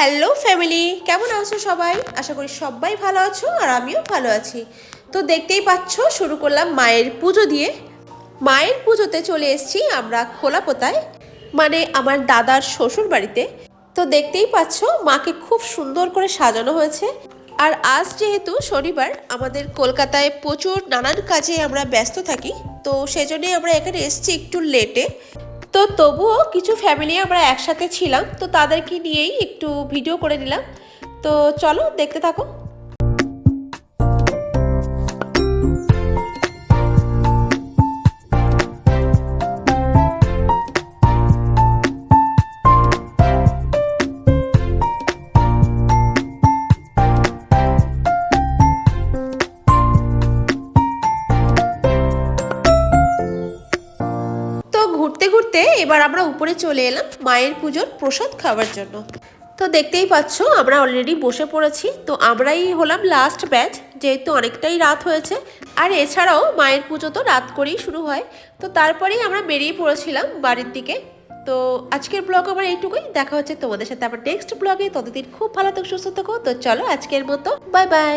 Hello family, কেমন আছো সবাই? আশা করি সবাই ভালো আছো আর আমিও ভালো আছি। তো দেখতেই পাচ্ছ, শুরু করলাম মায়ের পুজো দিয়ে। মায়ের পুজোতে চলে এসেছি আমরা খোলাপোতায়, মানে আমার দাদার শ্বশুর বাড়িতে। তো দেখতেই পাচ্ছ মাকে খুব সুন্দর করে সাজানো হয়েছে। আর আজ যেহেতু শনিবার, আমাদের কলকাতায় প্রচুর নানান কাজে আমরা ব্যস্ত থাকি, তো সেজন্যই আমরা এখানে এসেছি একটু লেটে। তো তবুও কিছু ফ্যামিলি আমরা একসাথে ছিলাম, তো তাদেরকে নিয়েই একটু ভিডিও করে নিলাম। তো চলো দেখতে থাকো। তো ঘুরতে ঘুরতে এবার আমরা উপরে চলে এলাম মায়ের পুজোর প্রসাদ খাওয়ার জন্য। তো দেখতেই পাচ্ছ আমরা অলরেডি বসে পড়েছি। তো আমরাই হলাম লাস্ট ব্যাচ, যেহেতু অনেকটাই রাত হয়েছে। আর এছাড়াও মায়ের পুজো তো রাত করেই শুরু হয়। তো তারপরেই আমরা বেরিয়ে পড়েছিলাম বাড়ির দিকে। তো আজকের ব্লগ আমার এইটুকুই। দেখা হচ্ছে তোমাদের সাথে আবার নেক্সট ব্লগে। ততদিন খুব ভালো থাকো, সুস্থ থাকো। তো চলো আজকের মতো বাই বাই।